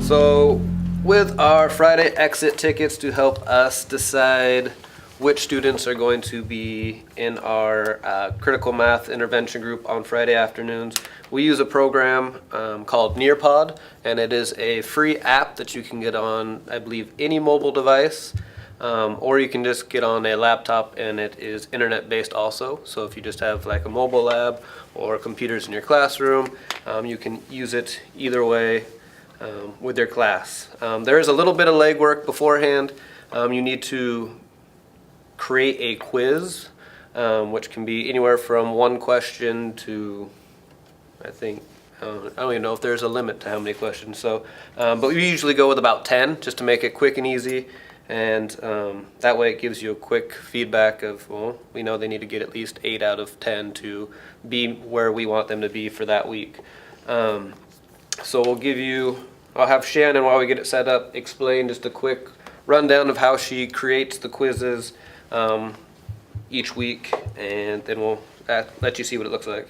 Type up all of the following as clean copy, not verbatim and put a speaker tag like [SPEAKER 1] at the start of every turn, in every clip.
[SPEAKER 1] So with our Friday exit tickets to help us decide which students are going to be in our critical math intervention group on Friday afternoons, we use a program called Nearpod, and it is a free app that you can get on, I believe, any mobile device, or you can just get on a laptop, and it is internet-based also. So if you just have like a mobile lab or computers in your classroom, you can use it either way with your class. There is a little bit of legwork beforehand. You need to create a quiz, which can be anywhere from one question to, I don't even know if there's a limit to how many questions. So, but we usually go with about 10 just to make it quick and easy. And that way it gives you a quick feedback of, well, we know they need to get at least 8 out of 10 to be where we want them to be for that week. So I'll have Shannon, while we get it set up, explain just a quick rundown of how she creates the quizzes each week, and then we'll let you see what it looks like.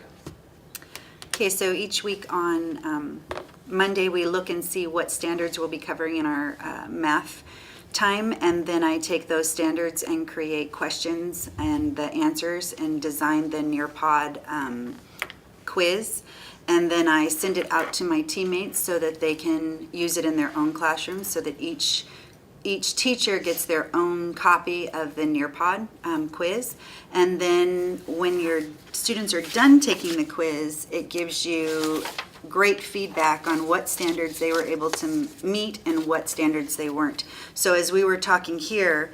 [SPEAKER 2] Okay, so each week on Monday we look and see what standards we'll be covering in our math time, and then I take those standards and create questions and the answers and design the Nearpod quiz. And then I send it out to my teammates so that they can use it in their own classrooms, so that each teacher gets their own copy of the Nearpod quiz. And then when your students are done taking the quiz, it gives you great feedback on what standards they were able to meet and what standards they weren't. So as we were talking here,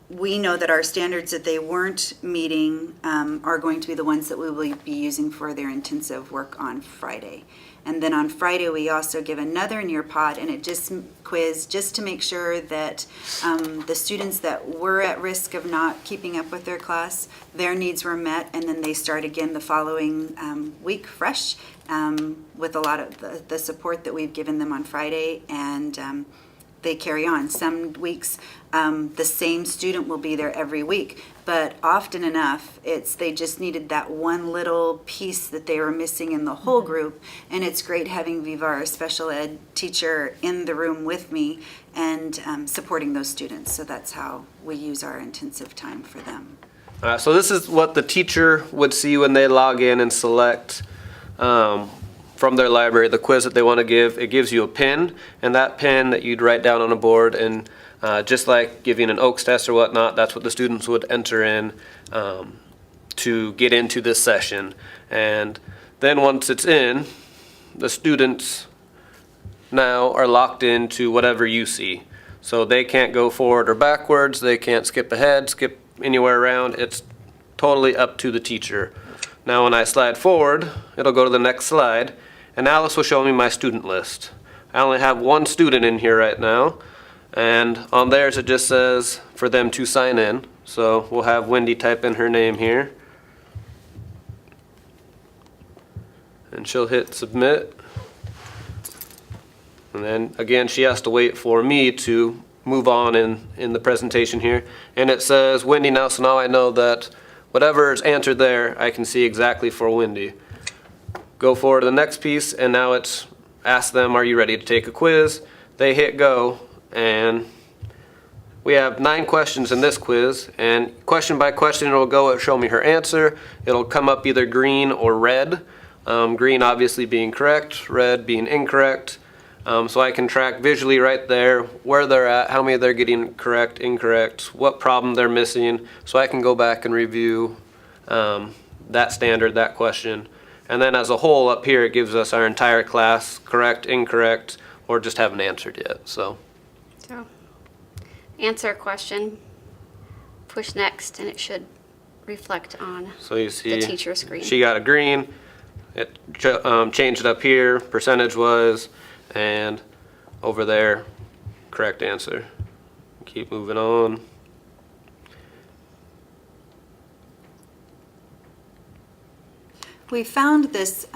[SPEAKER 2] we know that our standards that they weren't meeting are going to be the ones that we will be using for their intensive work on Friday. And then on Friday, we also give another Nearpod, and it just quiz just to make sure that the students that were at risk of not keeping up with their class, their needs were met, and then they start again the following week fresh with a lot of the support that we've given them on Friday, and they carry on. Some weeks, the same student will be there every week, but often enough, they just needed that one little piece that they were missing in the whole group, and it's great having Viva, our special ed teacher, in the room with me and supporting those students. So that's how we use our intensive time for them.
[SPEAKER 1] So this is what the teacher would see when they log in and select from their library the quiz that they want to give. It gives you a pin, and that pin that you'd write down on a board, and just like giving an Oaks test or whatnot, that's what the students would enter in to get into this session. And then once it's in, the students now are locked into whatever you see. So they can't go forward or backwards, they can't skip ahead, skip anywhere around. It's totally up to the teacher. Now when I slide forward, it'll go to the next slide, and Alice will show me my student list. I only have one student in here right now, and on theirs it just says for them to sign in. So we'll have Wendy type in her name here, and she'll hit submit. And then again, she has to wait for me to move on in the presentation here. And it says Wendy now, so now I know that whatever is answered there, I can see exactly for Wendy. Go forward to the next piece, and now it's ask them, are you ready to take a quiz? They hit go, and we have 9 questions in this quiz, and question by question it'll show me her answer. It'll come up either green or red. Green obviously being correct, red being incorrect. So I can track visually right there where they're at, how many they're getting correct, incorrect, what problem they're missing, so I can go back and review that standard, that question. And then as a whole up here, it gives us our entire class, correct, incorrect, or just haven't answered yet. So
[SPEAKER 3] answer a question, push next, and it should reflect on
[SPEAKER 1] you see,
[SPEAKER 3] the teacher's screen.
[SPEAKER 1] She got a green. It changed it up here, percentage was, and over there, correct answer. Keep moving on.
[SPEAKER 2] We found this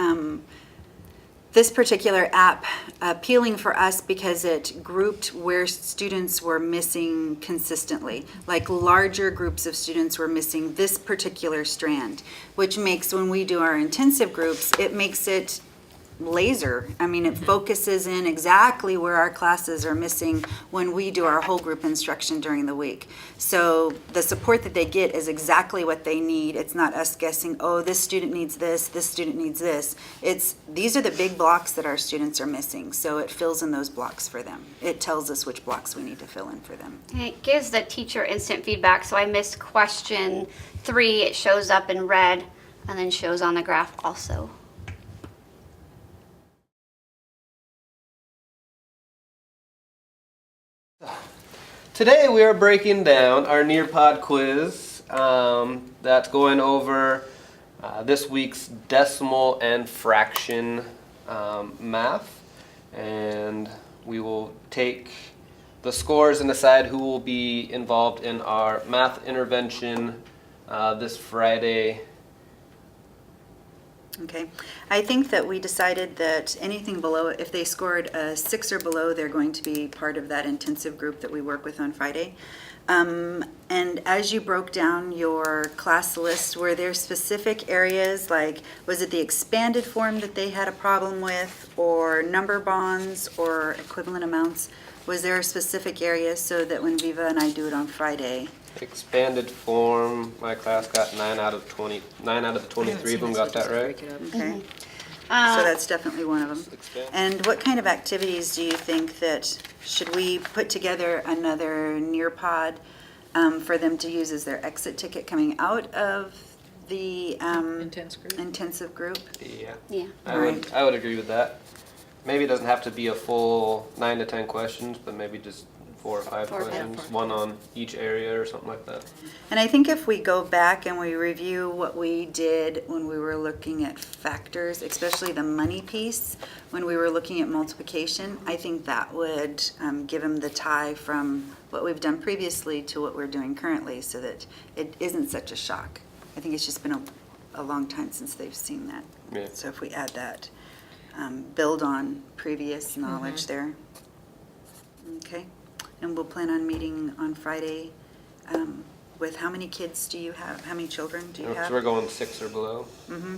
[SPEAKER 2] this particular app appealing for us because it grouped where students were missing consistently. Like larger groups of students were missing this particular strand, which makes, when we do our intensive groups, it makes it laser. I mean, it focuses in exactly where our classes are missing when we do our whole group instruction during the week. So the support that they get is exactly what they need. It's not us guessing, oh, this student needs this student needs this. These are the big blocks that our students are missing, so it fills in those blocks for them. It tells us which blocks we need to fill in for them.
[SPEAKER 3] And it gives the teacher instant feedback. So I missed question 3. It shows up in red and then shows on the graph also.
[SPEAKER 1] Today we are breaking down our Nearpod quiz that's going over this week's decimal and fraction math, and we will take the scores and decide who will be involved in our math intervention this Friday.
[SPEAKER 2] Okay, I think that we decided that anything below, if they scored a 6 or below, they're going to be part of that intensive group that we work with on Friday. And as you broke down your class list, were there specific areas, like was it the expanded form that they had a problem with, or number bonds, or equivalent amounts? Was there a specific area so that when Viva and I do it on Friday?
[SPEAKER 1] Expanded form, my class got 9 out of 20. 9 out of the 23 of them got that right.
[SPEAKER 2] Okay, so that's definitely one of them.
[SPEAKER 1] Expand.
[SPEAKER 2] And what kind of activities do you think that, should we put together another Nearpod for them to use as their exit ticket coming out of the intensive group?
[SPEAKER 1] Yeah.
[SPEAKER 3] Yeah.
[SPEAKER 1] I would agree with that. Maybe it doesn't have to be a full 9 to 10 questions, but maybe just 4 or 5 questions, one on each area or something like that.
[SPEAKER 2] And I think if we go back and we review what we did when we were looking at factors, especially the money piece, when we were looking at multiplication, I think that would give them the tie from what we've done previously to what we're doing currently, so that it isn't such a shock. I think it's just been a long time since they've seen that.
[SPEAKER 1] Yeah.
[SPEAKER 2] So if we add that, build on previous knowledge there. Okay. And we'll plan on meeting on Friday with, how many kids do you have? How many children do you
[SPEAKER 1] So
[SPEAKER 2] have?
[SPEAKER 1] we're going 6 or below.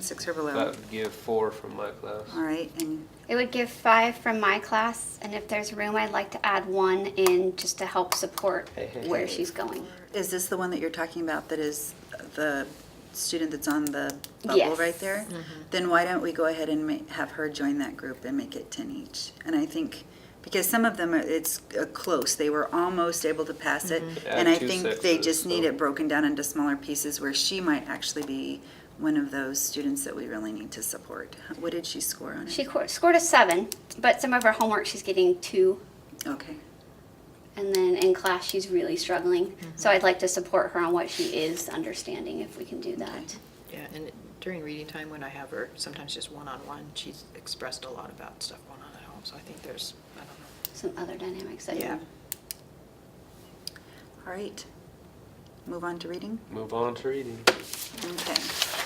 [SPEAKER 2] 6 or below.
[SPEAKER 1] That would give 4 from my class.
[SPEAKER 2] All right, and
[SPEAKER 3] It would give 5 from my class, and if there's room, I'd like to add 1 in just to help support where she's going.
[SPEAKER 2] is this the one that you're talking about that is the student that's on the bubble
[SPEAKER 3] Yes.
[SPEAKER 2] right there? Then why don't we go ahead and have her join that group and make it 10 each? And I think, because some of them, it's close, they were almost able to pass it, and I
[SPEAKER 1] Two
[SPEAKER 2] think they
[SPEAKER 1] sixes,
[SPEAKER 2] just need
[SPEAKER 1] so-
[SPEAKER 2] it broken down into smaller pieces where she might actually be one of those students that we really need to support. What did she score on it?
[SPEAKER 3] She scored a 7, but some of her homework she's getting 2,
[SPEAKER 2] Okay.
[SPEAKER 3] and then in class she's really struggling. So I'd like to support her on what she is understanding, if we can do that.
[SPEAKER 4] Yeah, and during reading time, when I have her, sometimes just one-on-one, she's expressed a lot about stuff going on at home, so I think there's, I don't know.
[SPEAKER 3] Some other dynamics that
[SPEAKER 4] Yeah.
[SPEAKER 2] All right. Move on to reading?
[SPEAKER 1] Move on to reading.
[SPEAKER 2] Okay.